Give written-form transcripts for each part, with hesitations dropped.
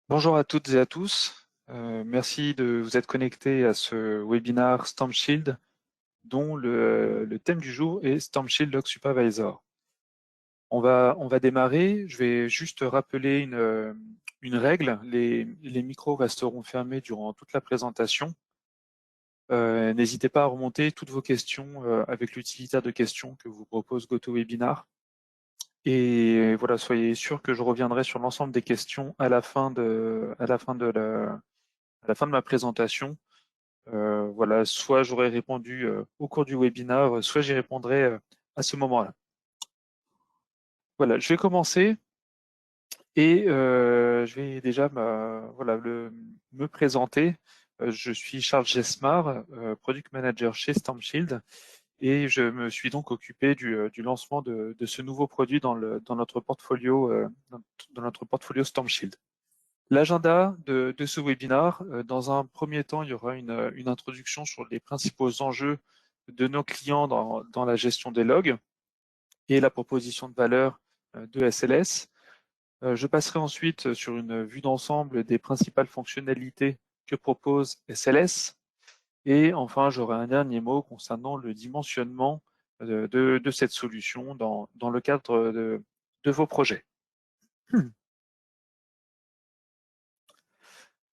Bonjour à toutes et à tous. Merci de vous être connectés à ce webinaire Storm Shield dont le thème du jour est Storm Shield Log Supervisor. On va démarrer. Je vais juste rappeler une règle. Les micros resteront fermés durant toute la présentation. N'hésitez pas à remonter toutes vos questions avec l'utilitaire de questions que vous propose GoToWebinar. Et voilà, soyez sûr que je reviendrai sur l'ensemble des questions à la fin de ma présentation. Voilà, soit j'aurais répondu au cours du webinaire, soit j'y répondrai à ce moment-là. Voilà, je vais commencer et je vais déjà me présenter. Je suis Charles Jesmar, Product Manager chez StormShield, et je me suis donc occupé du lancement de ce nouveau produit dans notre portfolio, dans notre portfolio StormShield. L'agenda de ce webinaire, dans un premier temps, il y aura une introduction sur les principaux enjeux de nos clients dans la gestion des logs et la proposition de valeur de SLS. Je passerai ensuite sur une vue d'ensemble des principales fonctionnalités que propose SLS. Et enfin, j'aurai un dernier mot concernant le dimensionnement de cette solution dans le cadre de vos projets.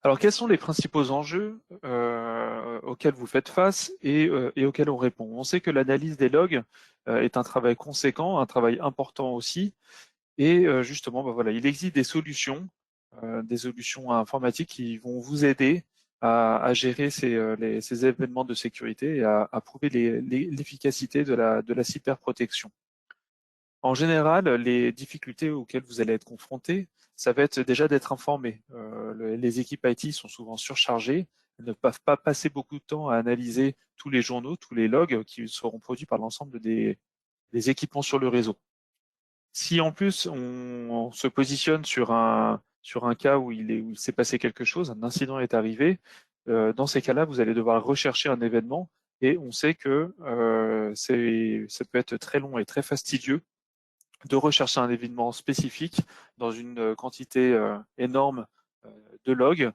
Alors, quels sont les principaux enjeux auxquels vous faites face et auxquels on répond? On sait que l'analyse des logs est un travail conséquent, un travail important aussi. Et justement, voilà, il existe des solutions informatiques qui vont vous aider à gérer ces événements de sécurité et à prouver l'efficacité de la cyberprotection. En général, les difficultés auxquelles vous allez être confrontés, ça va être déjà d'être informé. Les équipes IT sont souvent surchargées, elles ne peuvent pas passer beaucoup de temps à analyser tous les journaux, tous les logs qui seront produits par l'ensemble des équipements sur le réseau. Si en plus on se positionne sur un cas où il s'est passé quelque chose, un incident est arrivé, dans ces cas-là, vous allez devoir rechercher un événement et on sait que ça peut être très long et très fastidieux de rechercher un événement spécifique dans une quantité énorme de logs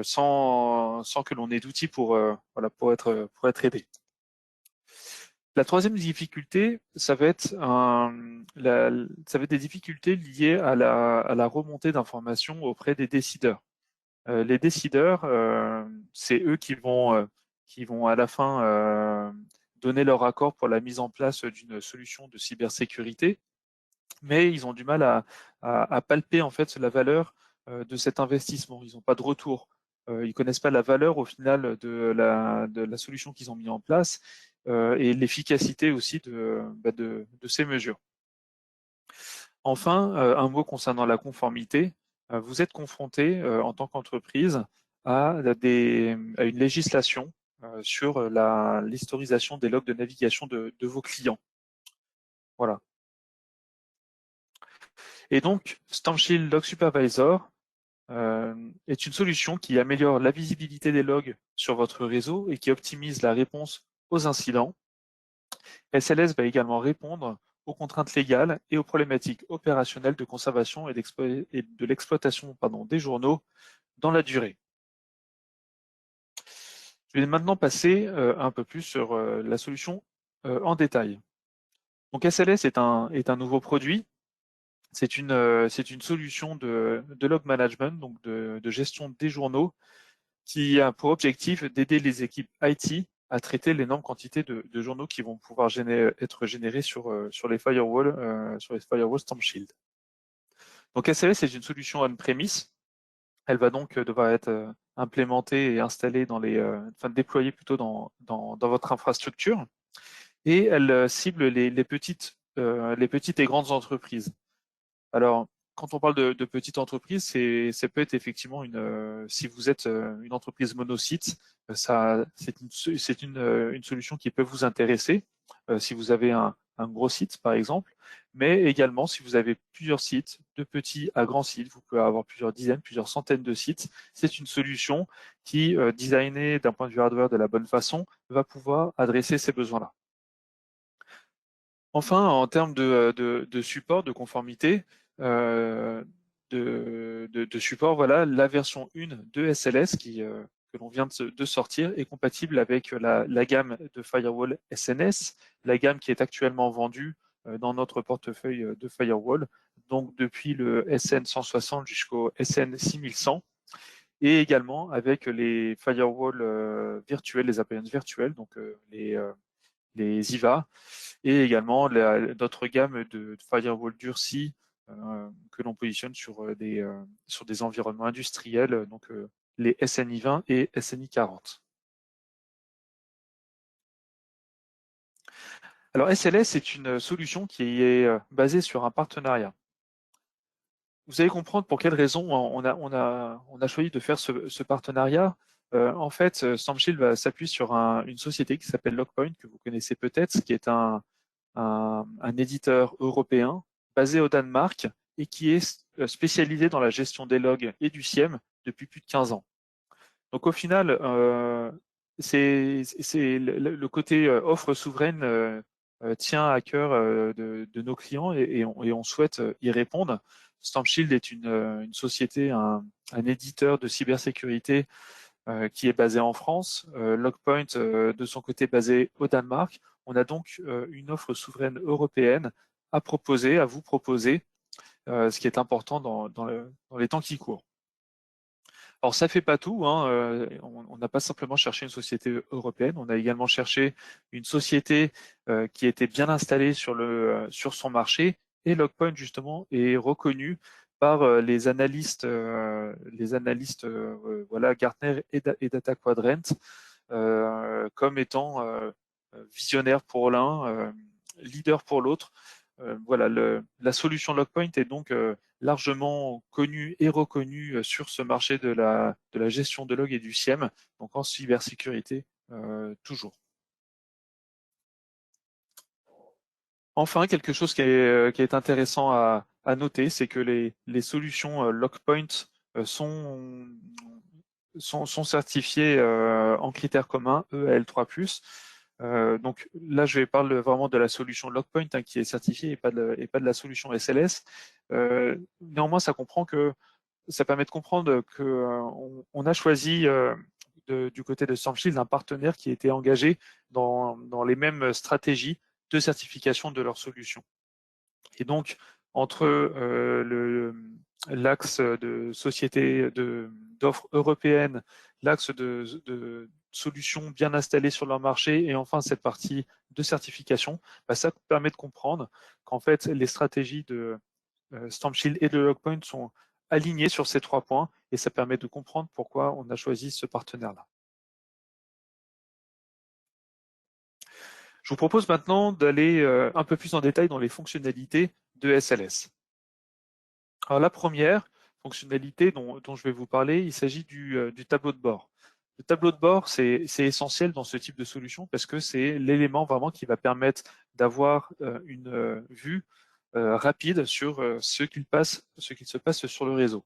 sans que l'on ait d'outils pour être aidé. La troisième difficulté, ça va être des difficultés liées à la remontée d'informations auprès des décideurs. Les décideurs, c'est eux qui vont à la fin donner leur accord pour la mise en place d'une solution de cybersécurité, mais ils ont du mal à palper en fait la valeur de cet investissement. Ils n'ont pas de retour. Ils connaissent pas la valeur au final de la solution qu'ils ont mis en place et l'efficacité aussi de ces mesures. Enfin, un mot concernant la conformité. Vous êtes confronté en tant qu'entreprise à une législation sur l'historisation des logs de navigation de vos clients. Voilà. Et donc, StormShield Log Supervisor est une solution qui améliore la visibilité des logs sur votre réseau et qui optimise la réponse aux incidents. SLS va également répondre aux contraintes légales et aux problématiques opérationnelles de conservation et de l'exploitation des journaux dans la durée. Je vais maintenant passer un peu plus sur la solution en détail. Donc SLS est un nouveau produit. C'est une solution de log management, donc de gestion des journaux, qui a pour objectif d'aider les équipes IT à traiter l'énorme quantité de journaux qui vont pouvoir être générés sur les firewalls StormShield. Donc SLS est une solution on-premise. Elle va donc devoir être implémentée et installée déployée plutôt dans votre infrastructure. Et elle cible les petites et grandes entreprises. Alors, quand on parle de petites entreprises, ça peut être effectivement si vous êtes une entreprise monosite, c'est une solution qui peut vous intéresser si vous avez un gros site, par exemple, mais également si vous avez plusieurs sites, de petits à grands sites, vous pouvez avoir plusieurs dizaines, plusieurs centaines de sites. C'est une solution qui, designée d'un point de vue hardware de la bonne façon, va pouvoir adresser ces besoins-là. Enfin, en termes de support, de conformité, de support. Voilà, la version 1 de SLS que l'on vient de sortir est compatible avec la gamme de firewall SNS, la gamme qui est actuellement vendue dans notre portefeuille de firewall, donc depuis le SN160 jusqu'au SN6100, et également avec les firewalls virtuels, les appliances virtuelles, donc les IVA, et également notre gamme de firewall durcis que l'on positionne sur des environnements industriels, donc les SNI 20 et SNI 40. Alors SLS est une solution qui est basée sur un partenariat. Vous allez comprendre pour quelles raisons on a choisi de faire ce partenariat. En fait, StormShield s'appuie sur une société qui s'appelle Logpoint, que vous connaissez peut-être, qui est un éditeur européen basé au Danemark et qui est spécialisé dans la gestion des logs et du SIEM depuis plus de 15 ans. Donc au final, c'est le côté offre souveraine tient à cœur de nos clients et on souhaite y répondre. StormShield est une société, un éditeur de cybersécurité qui est basé en France. Logpoint, de son côté, basé au Danemark. On a donc une offre souveraine européenne à proposer, à vous proposer, ce qui est important dans les temps qui courent. Alors ça fait pas tout, hein. On n'a pas simplement cherché une société européenne, on a également cherché une société qui était bien installée sur son marché, et Logpoint justement est reconnu par les analystes voilà, Gartner et Data Quadrant comme étant visionnaire pour l'un, leader pour l'autre. Voilà, la solution Logpoint est donc largement connue et reconnue sur ce marché de la gestion de log et du SIEM, donc en cybersécurité toujours. Enfin, quelque chose qui est intéressant à noter, c'est que les solutions Logpoint sont certifiées en critères communs EAL3+. Donc là, je vais parler vraiment de la solution Logpoint qui est certifiée et pas de la solution SLS. Néanmoins, ça permet de comprendre que on a choisi du côté de StormShield un partenaire qui était engagé dans les mêmes stratégies de certification de leur solution. Et donc, entre l'axe de société d'offres européennes, l'axe de solutions bien installées sur leur marché, et enfin cette partie de certification, ça permet de comprendre qu'en fait, les stratégies de StormShield et de Logpoint sont alignées sur ces 3 points, et ça permet de comprendre pourquoi on a choisi ce partenaire-là. Je vous propose maintenant d'aller un peu plus en détail dans les fonctionnalités de SLS. Alors la première fonctionnalité dont je vais vous parler, il s'agit du tableau de bord. Le tableau de bord, c'est essentiel dans ce type de solution parce que c'est l'élément vraiment qui va permettre d'avoir une vue rapide sur ce qu'il se passe sur le réseau.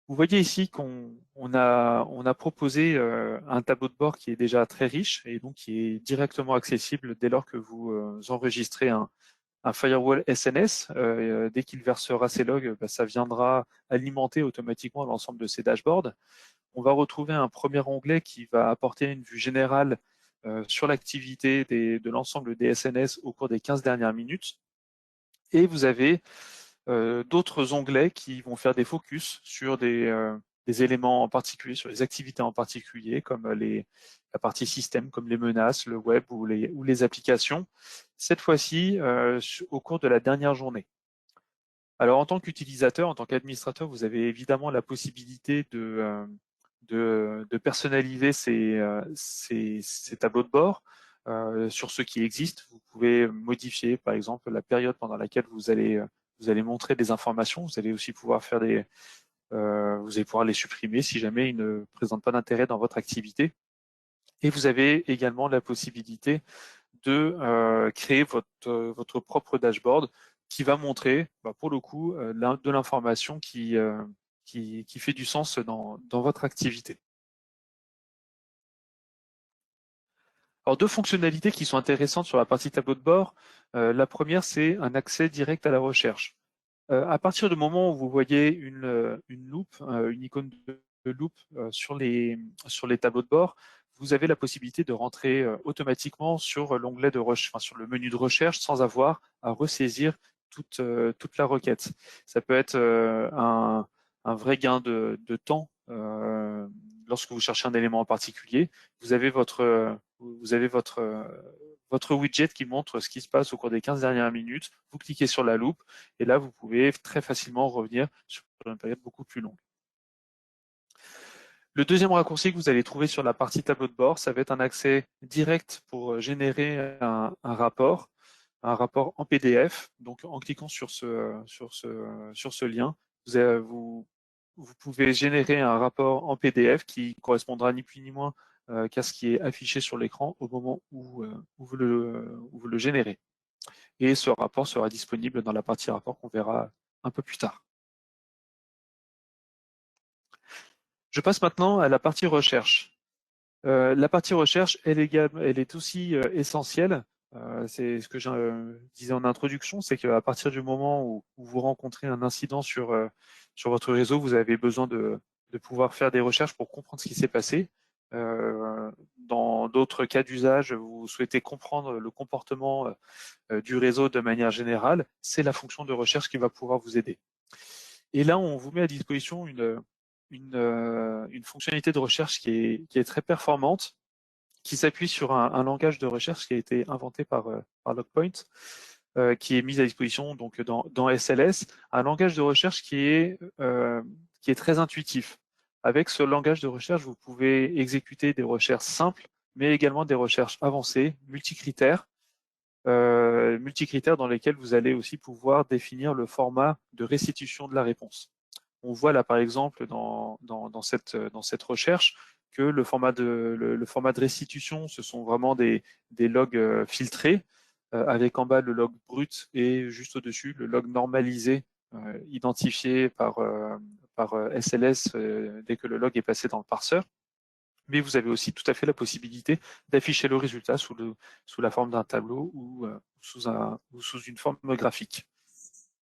Vous voyez ici qu'on a proposé un tableau de bord qui est déjà très riche et donc qui est directement accessible dès lors que vous enregistrez un firewall SNS. Dès qu'il versera ses logs, ça viendra alimenter automatiquement l'ensemble de ces dashboards. On va retrouver un premier onglet qui va apporter une vue générale sur l'activité de l'ensemble des SNS au cours des 15 dernières minutes. Et vous avez d'autres onglets qui vont faire des focus sur des éléments en particulier, sur les activités en particulier, comme la partie système, comme les menaces, le web ou les applications, cette fois-ci au cours de la dernière journée. Alors en tant qu'utilisateur, en tant qu'administrateur, vous avez évidemment la possibilité de personnaliser ces tableaux de bord sur ceux qui existent. Vous pouvez modifier par exemple la période pendant laquelle vous allez montrer des informations. Vous allez aussi pouvoir vous allez pouvoir les supprimer si jamais ils ne présentent pas d'intérêt dans votre activité. Et vous avez également la possibilité de créer votre propre dashboard qui va montrer, pour le coup, de l'information qui fait du sens dans votre activité. Alors, 2 fonctionnalités qui sont intéressantes sur la partie tableau de bord. La première, c'est un accès direct à la recherche. À partir du moment où vous voyez une loupe, une icône de loupe sur les tableaux de bord, vous avez la possibilité de rentrer automatiquement sur l'onglet de recherche, enfin, sur le menu de recherche, sans avoir à ressaisir toute la requête. Ça peut être un vrai gain de temps lorsque vous cherchez un élément en particulier. Vous avez votre widget qui montre ce qui se passe au cours des 15 dernières minutes. Vous cliquez sur la loupe et là, vous pouvez très facilement revenir sur une période beaucoup plus longue. Le deuxième raccourci que vous allez trouver sur la partie tableau de bord, ça va être un accès direct pour générer un rapport en PDF. Donc, en cliquant sur ce lien, vous pouvez générer un rapport en PDF qui correspondra ni plus ni moins qu'à ce qui est affiché sur l'écran au moment où vous le générez. Et ce rapport sera disponible dans la partie rapport qu'on verra un peu plus tard. Je passe maintenant à la partie recherche. La partie recherche, elle est aussi essentielle. C'est ce que je disais en introduction, c'est qu'à partir du moment où vous rencontrez un incident sur votre réseau, vous avez besoin de pouvoir faire des recherches pour comprendre ce qui s'est passé. Dans d'autres cas d'usage, vous souhaitez comprendre le comportement du réseau de manière générale, c'est la fonction de recherche qui va pouvoir vous aider. Et là, on vous met à disposition une fonctionnalité de recherche qui est très performante, qui s'appuie sur un langage de recherche qui a été inventé par Logpoint, qui est mis à disposition donc dans SLS, un langage de recherche qui est très intuitif. Avec ce langage de recherche, vous pouvez exécuter des recherches simples, mais également des recherches avancées, multicritères dans lesquelles vous allez aussi pouvoir définir le format de restitution de la réponse. On voit là, par exemple, dans cette recherche, que le format de restitution, ce sont vraiment des logs filtrés, avec en bas le log brut et juste au-dessus le log normalisé, identifié par SLS dès que le log est passé dans le parseur. Mais vous avez aussi tout à fait la possibilité d'afficher le résultat sous la forme d'un tableau ou sous une forme graphique.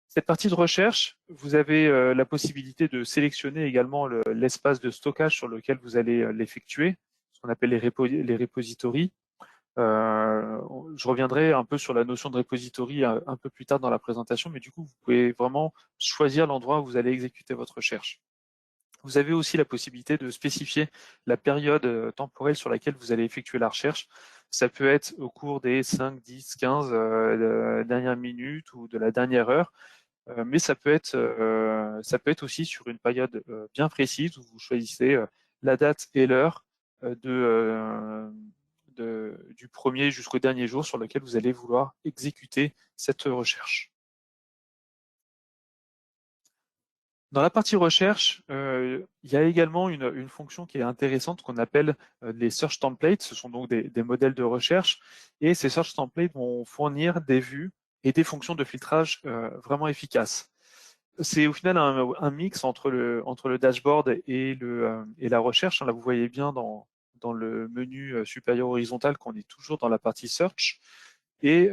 Cette partie de recherche, vous avez la possibilité de sélectionner également l'espace de stockage sur lequel vous allez l'effectuer, ce qu'on appelle les repositories. Je reviendrai un peu sur la notion de repository un peu plus tard dans la présentation, mais du coup, vous pouvez vraiment choisir l'endroit où vous allez exécuter votre recherche. Vous avez aussi la possibilité de spécifier la période temporelle sur laquelle vous allez effectuer la recherche. Ça peut être au cours des 5, 10, 15 dernières minutes ou de la dernière heure. Mais ça peut être aussi sur une période bien précise où vous choisissez la date et l'heure du premier jusqu'au dernier jour sur lequel vous allez vouloir exécuter cette recherche. Dans la partie recherche, il y a également une fonction qui est intéressante qu'on appelle les search templates. Ce sont donc des modèles de recherche et ces search templates vont fournir des vues et des fonctions de filtrage vraiment efficaces. C'est au final un mix entre le dashboard et la recherche. Là, vous voyez bien dans le menu supérieur horizontal qu'on est toujours dans la partie search. Et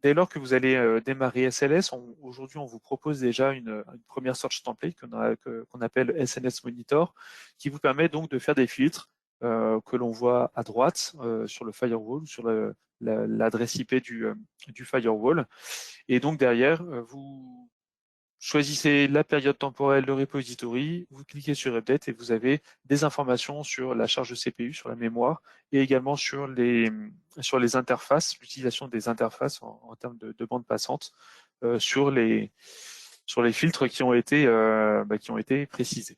dès lors que vous allez démarrer SLS, aujourd'hui, on vous propose déjà une première search template qu'on appelle SLS Monitor, qui vous permet donc de faire des filtres que l'on voit à droite sur le firewall, sur l'adresse IP du firewall. Et donc derrière, vous choisissez la période temporelle, le repository, vous cliquez sur Update et vous avez des informations sur la charge de CPU, sur la mémoire et également sur les interfaces, l'utilisation des interfaces en termes de bande passante sur les filtres qui ont été précisés.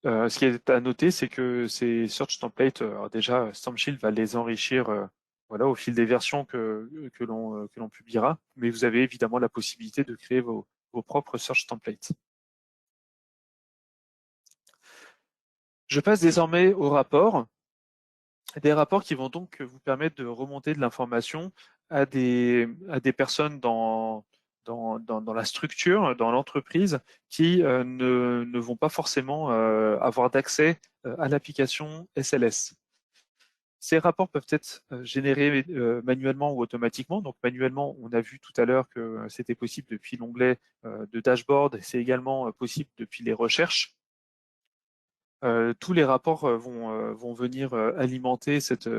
Ce qui est à noter, c'est que ces search templates, déjà, StormShield va les enrichir voilà, au fil des versions que l'on publiera, mais vous avez évidemment la possibilité de créer vos propres search templates. Je passe désormais aux rapports. Des rapports qui vont donc vous permettre de remonter de l'information à des personnes dans la structure, dans l'entreprise, qui ne vont pas forcément avoir d'accès à l'application SLS. Ces rapports peuvent être générés manuellement ou automatiquement. Donc manuellement, on a vu tout à l'heure que c'était possible depuis l'onglet de dashboard. C'est également possible depuis les recherches. Tous les rapports vont venir alimenter cette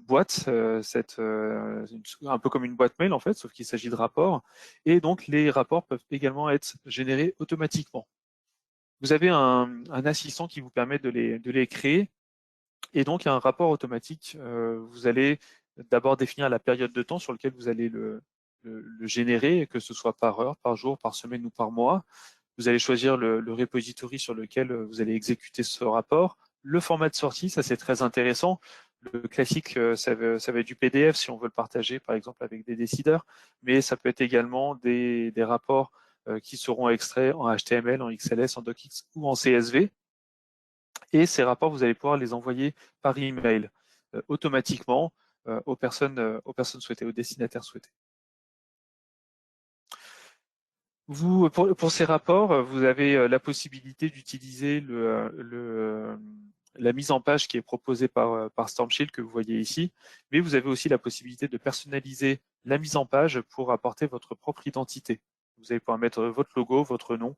boîte, un peu comme une boîte mail en fait, sauf qu'il s'agit de rapports. Et donc les rapports peuvent également être générés automatiquement. Vous avez un assistant qui vous permet de les créer. Et donc, un rapport automatique, vous allez d'abord définir la période de temps sur laquelle vous allez le générer, que ce soit par heure, par jour, par semaine ou par mois. Vous allez choisir le repository sur lequel vous allez exécuter ce rapport. Le format de sortie, ça c'est très intéressant. Le classique, ça va être du PDF si on veut le partager, par exemple avec des décideurs, mais ça peut être également des rapports qui seront extraits en HTML, en XLS, en DocX ou en CSV. Et ces rapports, vous allez pouvoir les envoyer par email automatiquement aux personnes souhaitées, aux destinataires souhaités. Vous, pour ces rapports, vous avez la possibilité d'utiliser la mise en page qui est proposée par Stormshield que vous voyez ici, mais vous avez aussi la possibilité de personnaliser la mise en page pour apporter votre propre identité. Vous allez pouvoir mettre votre logo, votre nom,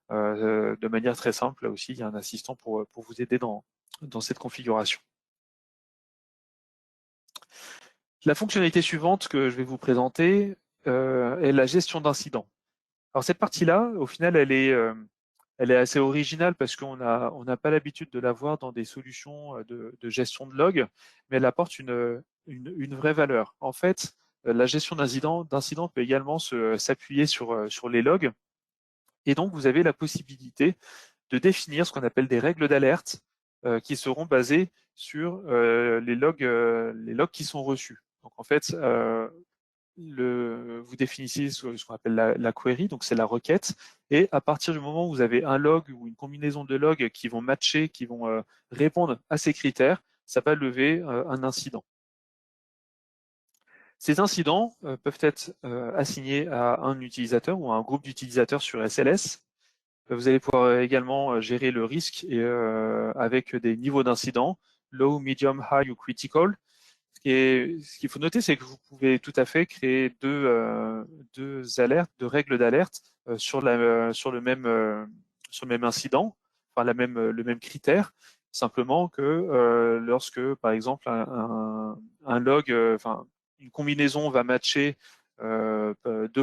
de manière très simple. Là aussi, il y a un assistant pour vous aider dans cette configuration. La fonctionnalité suivante que je vais vous présenter est la gestion d'incidents. Alors cette partie-là, au final, elle est assez originale parce qu'on n'a pas l'habitude de la voir dans des solutions de gestion de log, mais elle apporte une vraie valeur. En fait, la gestion d'incidents peut également s'appuyer sur les logs, et donc vous avez la possibilité de définir ce qu'on appelle des règles d'alerte qui seront basées sur les logs qui sont reçus. Donc en fait, vous définissez ce qu'on appelle la query, donc c'est la requête, et à partir du moment où vous avez un log ou une combinaison de logs qui vont matcher, qui vont répondre à ces critères, ça va lever un incident. Ces incidents peuvent être assignés à un utilisateur ou à un groupe d'utilisateurs sur SLS. Vous allez pouvoir également gérer le risque avec des niveaux d'incidents, low, medium, high ou critical. Ce qu'il faut noter, c'est que vous pouvez tout à fait créer deux alertes, deux règles d'alerte sur le même incident, enfin le même critère. Simplement que lorsque, par exemple, un log, enfin une combinaison va matcher 2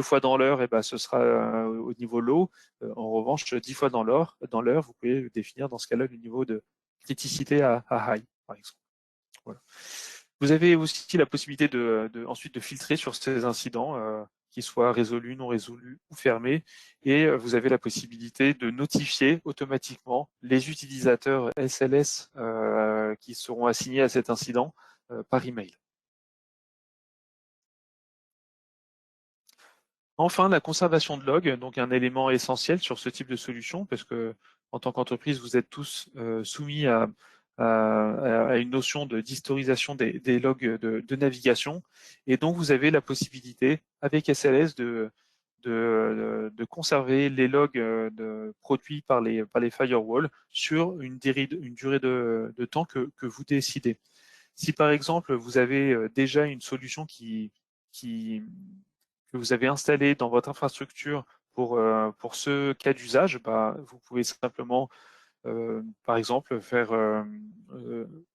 fois dans l'heure, et ben ce sera au niveau low. En revanche, 10 fois dans l'heure, vous pouvez définir dans ce cas-là le niveau de criticité à high, par exemple. Voilà. Vous avez aussi la possibilité ensuite de filtrer sur ces incidents, qu'ils soient résolus, non résolus ou fermés. Et vous avez la possibilité de notifier automatiquement les utilisateurs SLS qui seront assignés à cet incident par email. Enfin, la conservation de log, donc un élément essentiel sur ce type de solution, parce que en tant qu'entreprise, vous êtes tous soumis à une notion d'historisation des logs de navigation, et donc vous avez la possibilité avec SLS de conserver les logs produits par les firewalls sur une durée de temps que vous décidez. Si par exemple vous avez déjà une solution que vous avez installée dans votre infrastructure pour ce cas d'usage, bah, vous pouvez simplement, par exemple,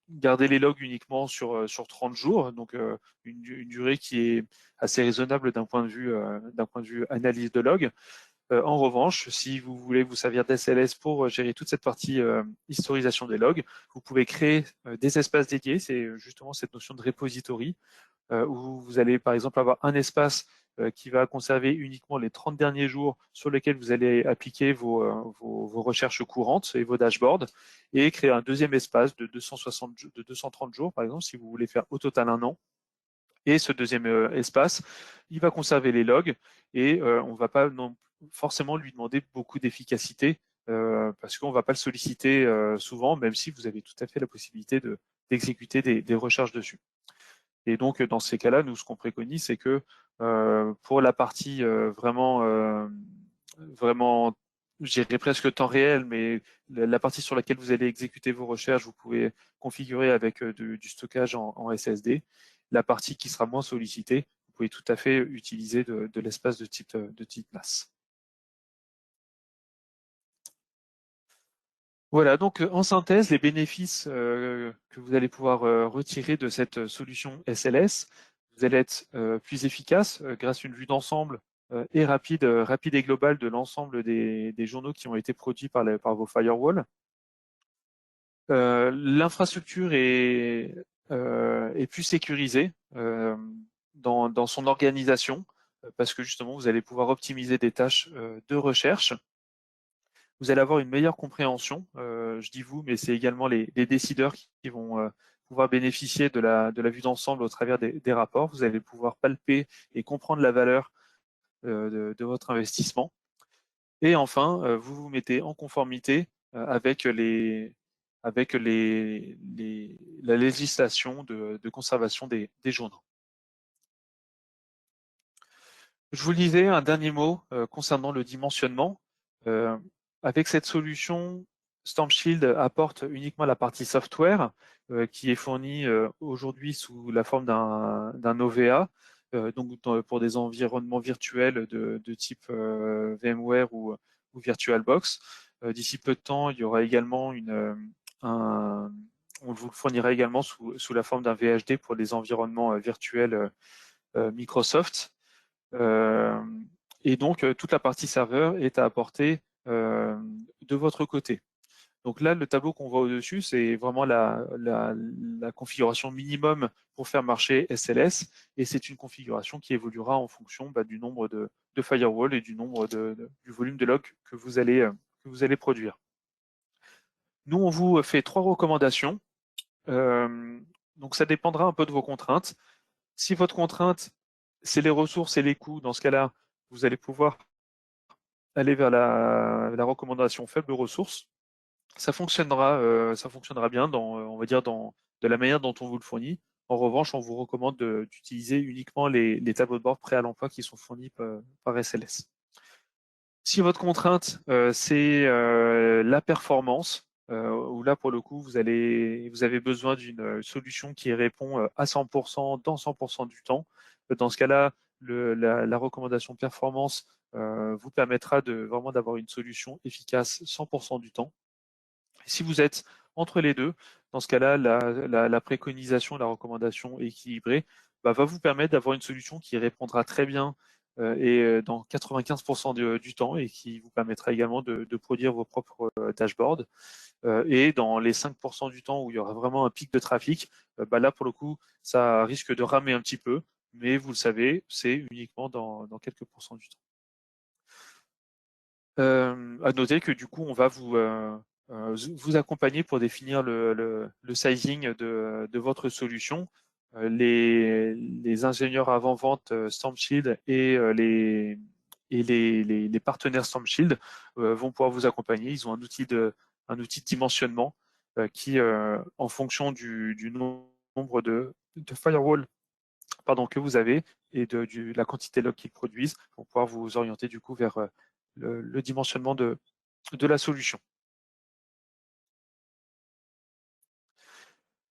garder les logs uniquement sur 30 jours, donc une durée qui est assez raisonnable d'un point de vue analyse de log. En revanche, si vous voulez vous servir d'SLS pour gérer toute cette partie historisation des logs, vous pouvez créer des espaces dédiés. C'est justement cette notion de repository où vous allez par exemple avoir un espace qui va conserver uniquement les 30 derniers jours sur lesquels vous allez appliquer vos recherches courantes et vos dashboards, et créer un deuxième espace de 230 jours, par exemple, si vous voulez faire au total un an. Et ce deuxième espace, il va conserver les logs, et on ne va pas forcément lui demander beaucoup d'efficacité parce qu'on ne va pas le solliciter souvent, même si vous avez tout à fait la possibilité d'exécuter des recherches dessus. Et donc, dans ces cas-là, nous, ce qu'on préconise, c'est que pour la partie vraiment je dirais presque temps réel, mais la partie sur laquelle vous allez exécuter vos recherches, vous pouvez configurer avec du stockage en SSD. La partie qui sera moins sollicitée, vous pouvez tout à fait utiliser de l'espace de type NAS. Voilà, donc en synthèse, les bénéfices que vous allez pouvoir retirer de cette solution SLS, vous allez être plus efficace grâce à une vue d'ensemble et rapide et globale de l'ensemble des journaux qui ont été produits par vos firewalls. L'infrastructure est plus sécurisée dans son organisation parce que justement, vous allez pouvoir optimiser des tâches de recherche. Vous allez avoir une meilleure compréhension, je dis vous, mais c'est également les décideurs qui vont pouvoir bénéficier de la vue d'ensemble au travers des rapports. Vous allez pouvoir palper et comprendre la valeur de votre investissement. Et enfin, vous vous mettez en conformité avec la législation de conservation des journaux. Je vous lisais un dernier mot concernant le dimensionnement. Euh, avec cette solution, StormShield apporte uniquement la partie software qui est fournie aujourd'hui sous la forme d'un OVA, donc pour des environnements virtuels de type VMware ou VirtualBox. D'ici peu de temps, il y aura également on vous le fournira également sous la forme d'un VHD pour des environnements virtuels Microsoft. Euh, et donc, toute la partie serveur est à apporter de votre côté. Donc là, le tableau qu'on voit au-dessus, c'est vraiment la configuration minimum pour faire marcher SLS, et c'est une configuration qui évoluera en fonction du nombre de firewalls et du nombre du volume de logs que vous allez produire. Nous, on vous fait 3 recommandations. Donc ça dépendra un peu de vos contraintes. Si votre contrainte, c'est les ressources et les coûts, dans ce cas-là, vous allez pouvoir aller vers la recommandation faible ressources. Ça fonctionnera bien on va dire de la manière dont on vous le fournit. En revanche, on vous recommande d'utiliser uniquement les tableaux de bord prêts à l'emploi qui sont fournis par SLS. Si votre contrainte, c'est la performance, où là, pour le coup, vous avez besoin d'une solution qui répond à 100% dans 100% du temps. Dans ce cas-là, la recommandation performance vous permettra vraiment d'avoir une solution efficace 100% du temps. Si vous êtes entre les deux, dans ce cas-là, la préconisation et la recommandation équilibrée va vous permettre d'avoir une solution qui répondra très bien et dans 95% du temps et qui vous permettra également de produire vos propres dashboards. Et dans les 5% du temps où il y aura vraiment un pic de trafic, là, pour le coup, ça risque de ramer un petit peu, mais vous le savez, c'est uniquement dans quelques pourcents du temps. À noter que du coup, on va vous accompagner pour définir le sizing de votre solution. Les ingénieurs avant-vente StormShield et les partenaires StormShield vont pouvoir vous accompagner. Ils ont un outil de dimensionnement qui, en fonction du nombre de firewalls que vous avez et de la quantité de log qu'ils produisent, vont pouvoir vous orienter du coup vers le dimensionnement de la solution.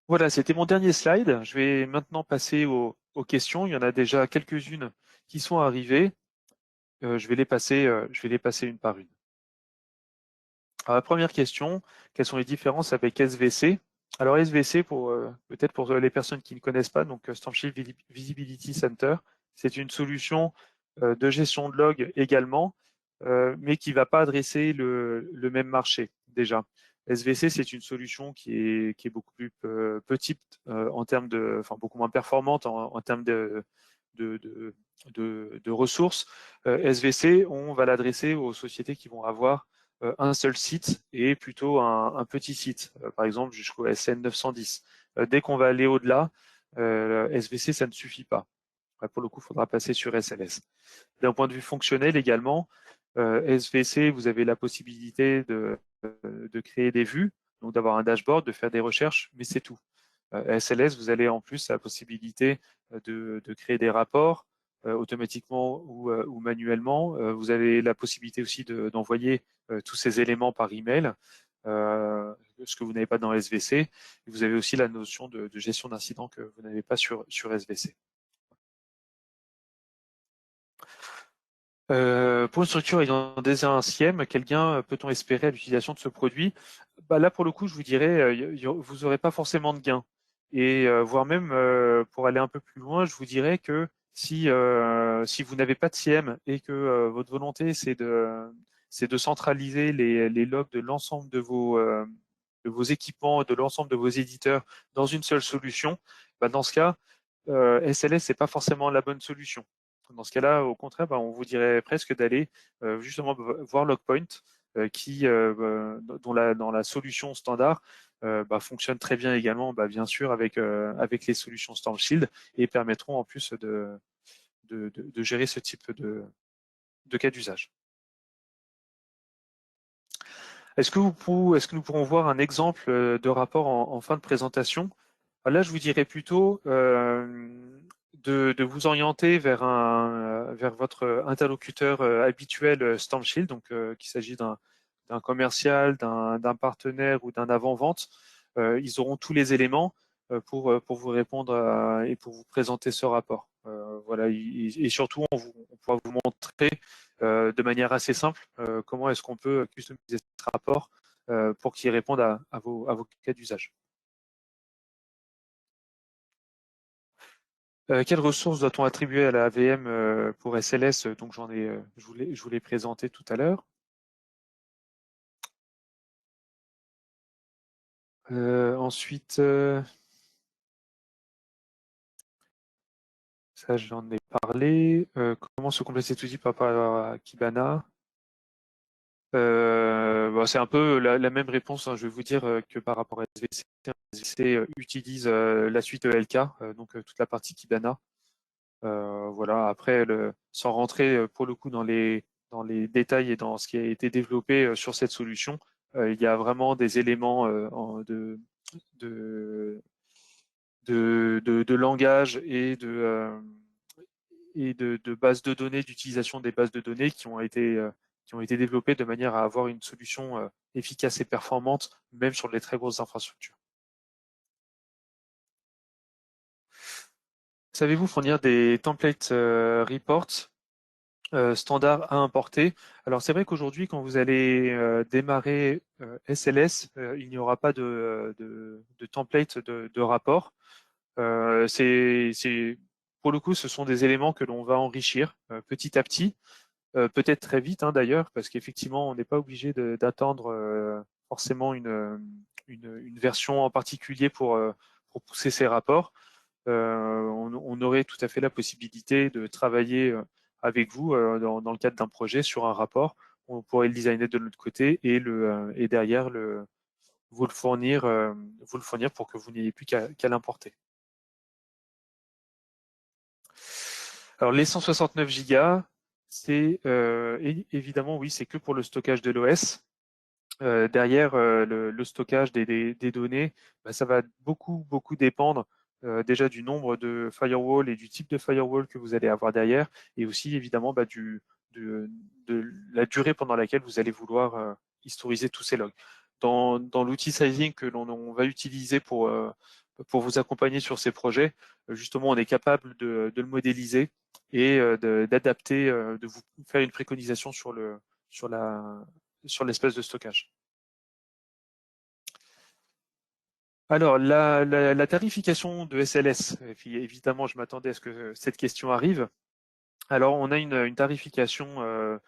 Voilà, c'était mon dernier slide. Je vais maintenant passer aux questions. Il y en a déjà quelques-unes qui sont arrivées. Je vais les passer une par une. Alors, la première question, quelles sont les différences avec SVC? Alors SVC, peut-être pour les personnes qui ne connaissent pas, donc StormShield Visibility Center, c'est une solution de gestion de log également, mais qui ne va pas adresser le même marché déjà. SVC, c'est une solution qui est beaucoup plus petite en termes beaucoup moins performante en termes de, de ressources. SVC, on va l'adresser aux sociétés qui vont avoir un seul site et plutôt un petit site, par exemple jusqu'au SN 910. Dès qu'on va aller au-delà, SVC, ça ne suffit pas. Pour le coup, il faudra passer sur SLS. D'un point de vue fonctionnel également, SVC, vous avez la possibilité de créer des vues, donc d'avoir un dashboard, de faire des recherches, mais c'est tout. SLS, vous allez en plus la possibilité de créer des rapports, automatiquement ou manuellement. Vous avez la possibilité aussi d'envoyer tous ces éléments par email, ce que vous n'avez pas dans SVC. Et vous avez aussi la notion de gestion d'incidents que vous n'avez pas sur SVC. Pour une structure ayant déjà un SIEM, quel gain peut-on espérer à l'utilisation de ce produit? Là, pour le coup, je vous dirais, vous n'aurez pas forcément de gain. Et voire même, pour aller un peu plus loin, je vous dirais que si vous n'avez pas de SIEM et que votre volonté, c'est de centraliser les logs de l'ensemble de vos équipements, de l'ensemble de vos éditeurs dans une seule solution, dans ce cas, SLS, c'est pas forcément la bonne solution. Dans ce cas-là, au contraire, on vous dirait presque d'aller justement voir Logpoint, dans la solution standard fonctionne très bien également, bien sûr, avec les solutions StormShield et permettront en plus de gérer ce type de cas d'usage. Est-ce que nous pourrons voir un exemple de rapport en fin de présentation? Là, je vous dirais plutôt de vous orienter vers votre interlocuteur habituel StormShield, donc qu'il s'agit d'un commercial, d'un partenaire ou d'un avant-vente. Ils auront tous les éléments pour vous répondre et pour vous présenter ce rapport. Voilà, et surtout, on pourra vous montrer de manière assez simple comment est-ce qu'on peut customiser ce rapport pour qu'il réponde à vos cas d'usage. Quelles ressources doit-on attribuer à la AVM pour SLS? Donc je vous l'ai présenté tout à l'heure. Ensuite, ça j'en ai parlé. Comment se complète cet outil par rapport à Kibana? C'est un peu la même réponse, hein, je vais vous dire que par rapport à SVC. SVC utilise la suite ELK, donc toute la partie Kibana. Voilà. Après, sans rentrer pour le coup dans les détails et dans ce qui a été développé sur cette solution, il y a vraiment des éléments de langage et de bases de données, d'utilisation des bases de données qui ont été développées de manière à avoir une solution efficace et performante, même sur les très grosses infrastructures. Savez-vous fournir des templates reports standard à importer? Alors c'est vrai qu'aujourd'hui, quand vous allez démarrer SLS, il n'y aura pas de template de rapport. Pour le coup, ce sont des éléments que l'on va enrichir petit à petit, peut-être très vite d'ailleurs, parce qu'effectivement, on n'est pas obligé d'attendre forcément une version en particulier pour pousser ces rapports. On aurait tout à fait la possibilité de travailler avec vous dans le cadre d'un projet sur un rapport. On pourrait le designer de notre côté et derrière vous le fournir pour que vous n'ayez plus qu'à l'importer. Alors les 169 Go, c'est évidemment oui, c'est que pour le stockage de l'OS. Derrière le stockage des données, ça va beaucoup dépendre déjà du nombre de firewall et du type de firewall que vous allez avoir derrière, et aussi évidemment de la durée pendant laquelle vous allez vouloir historiser tous ces logs. Dans l'outil sizing que l'on va utiliser pour vous accompagner sur ces projets, justement, on est capable de le modéliser et d'adapter, de vous faire une préconisation sur l'espace de stockage. Alors, la tarification de SLS, et puis évidemment, je m'attendais à ce que cette question arrive. Alors, on a une tarification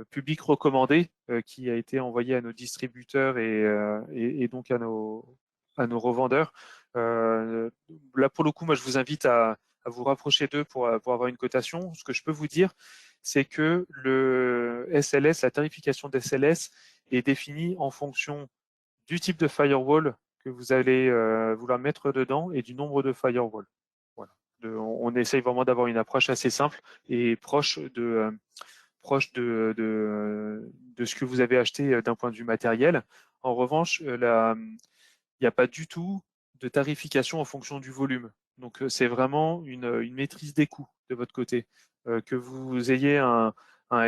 publique recommandée qui a été envoyée à nos distributeurs et donc à nos revendeurs. Là, pour le coup, moi, je vous invite à vous rapprocher d'eux pour avoir une cotation. Ce que je peux vous dire, c'est que le SLS, la tarification d'SLS est définie en fonction du type de firewall que vous allez vouloir mettre dedans et du nombre de firewalls. Voilà. On essaye vraiment d'avoir une approche assez simple et proche de ce que vous avez acheté d'un point de vue matériel. En revanche, il n'y a pas du tout de tarification en fonction du volume. Donc, c'est vraiment une maîtrise des coûts de votre côté. que vous ayez un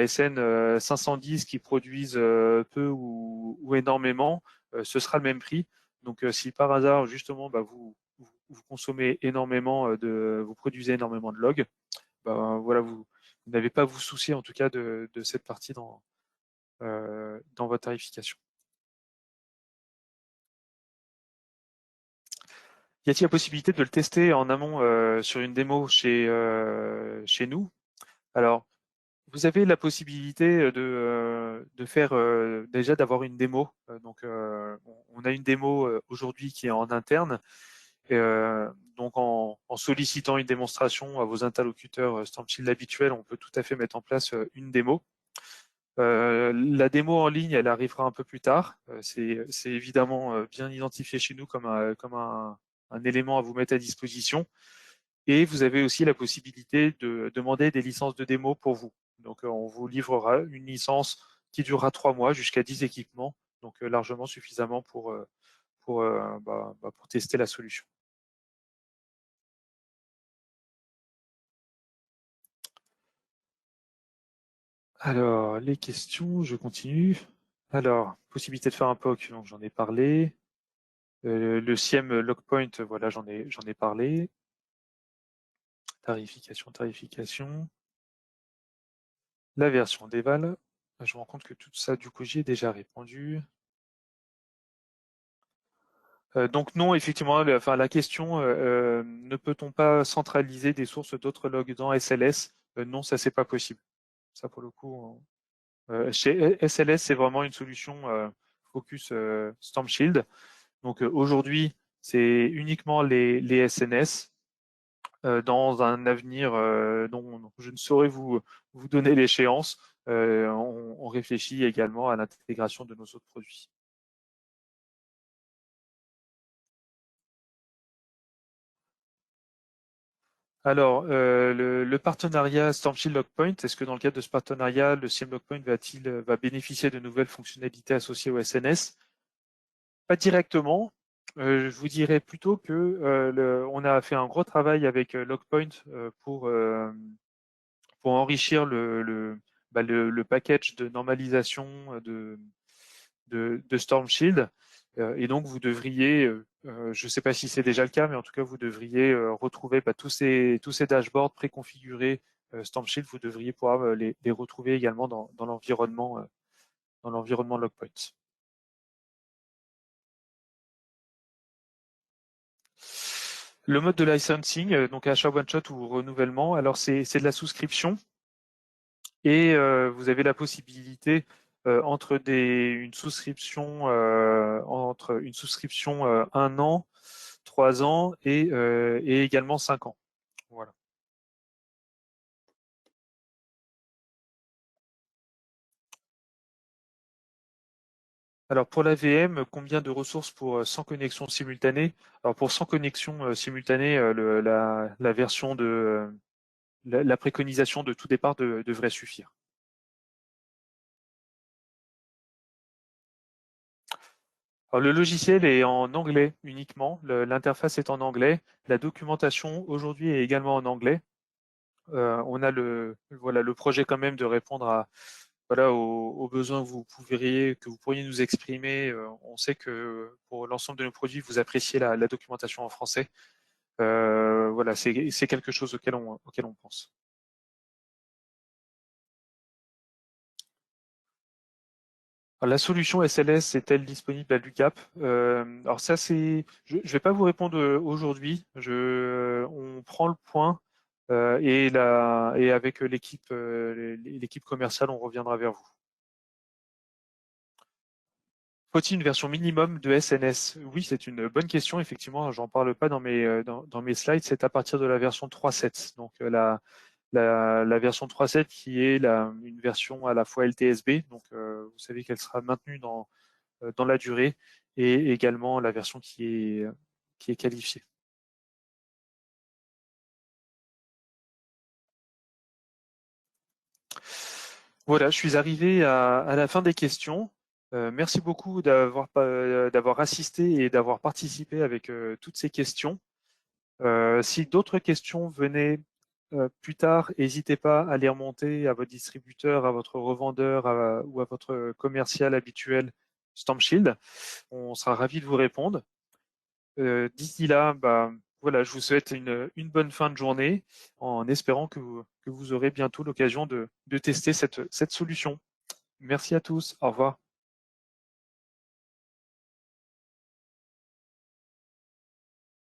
SN 510 qui produise peu ou énormément, ce sera le même prix. Donc si par hasard justement vous consommez énormément vous produisez énormément de log, voilà, vous n'avez pas à vous soucier en tout cas de cette partie dans votre tarification. Y a-t-il la possibilité de le tester en amont sur une démo chez nous? Alors, vous avez la possibilité de faire déjà d'avoir une démo. On a une démo aujourd'hui qui est en interne. Donc, en sollicitant une démonstration à vos interlocuteurs StormShield habituels, on peut tout à fait mettre en place une démo. La démo en ligne, elle arrivera un peu plus tard. C'est évidemment bien identifié chez nous comme un élément à vous mettre à disposition. Et vous avez aussi la possibilité de demander des licences de démo pour vous. Donc, on vous livrera une licence qui durera 3 mois jusqu'à 10 équipements, donc largement suffisamment pour tester la solution. Alors, les questions, je continue. Alors, possibilité de faire un POC, donc j'en ai parlé. Le SIEM Lockpoint, voilà, j'en ai parlé. Tarification. La version d'Eval. Je me rends compte que tout ça, du coup, j'y ai déjà répondu. Donc non, effectivement, la question, ne peut-on pas centraliser des sources d'autres logs dans SLS? Non, ça c'est pas possible. Ça pour le coup, chez SLS, c'est vraiment une solution focus Storm Shield. Donc aujourd'hui, c'est uniquement les SNS. Dans un avenir dont je ne saurais vous donner l'échéance, on réfléchit également à l'intégration de nos autres produits. Alors, le partenariat StormShield Lockpoint, est-ce que dans le cadre de ce partenariat, le SIEM Lockpoint va bénéficier de nouvelles fonctionnalités associées au SNS? Pas directement. Je vous dirais plutôt que on a fait un gros travail avec Lockpoint pour enrichir le package de normalisation de Storm Shield. Et donc, vous devriez, je ne sais pas si c'est déjà le cas, mais en tout cas, vous devriez retrouver tous ces dashboards préconfigurés Storm Shield, vous devriez pouvoir les retrouver également dans l'environnement Logpoint. Le mode de licensing, donc achat one-shot ou renouvellement, alors c'est de la souscription et vous avez la possibilité entre une souscription 1 an, 3 ans et également 5 ans. Voilà. Alors pour la VM, combien de ressources pour 100 connexions simultanées? Alors pour 100 connexions simultanées, la version la préconisation de tout départ devrait suffire. Alors, le logiciel est en anglais uniquement, l'interface est en anglais, la documentation aujourd'hui est également en anglais. On a le projet quand même de répondre aux besoins que vous pourriez nous exprimer. On sait que pour l'ensemble de nos produits, vous appréciez la documentation en français. Voilà, c'est quelque chose auquel on pense. Alors, la solution SLS est-elle disponible à l'UCAP? Alors ça, je ne vais pas vous répondre aujourd'hui. On prend le point et avec l'équipe commerciale, on reviendra vers vous. Faut-il une version minimum de SNS? Oui, c'est une bonne question. Effectivement, j'en parle pas dans mes slides. C'est à partir de la version 3.7. Donc la version 3.7 qui est une version à la fois LTSB. Donc vous savez qu'elle sera maintenue dans la durée et également la version qui est qualifiée. Voilà, je suis arrivé à la fin des questions. Merci beaucoup d'avoir assisté et d'avoir participé avec toutes ces questions. Si d'autres questions venaient plus tard, n'hésitez pas à les remonter à votre distributeur, à votre revendeur ou à votre commercial habituel StampShield. On sera ravi de vous répondre. D'ici là, voilà, je vous souhaite une bonne fin de journée en espérant que vous aurez bientôt l'occasion de tester cette solution. Merci à tous. Au revoir.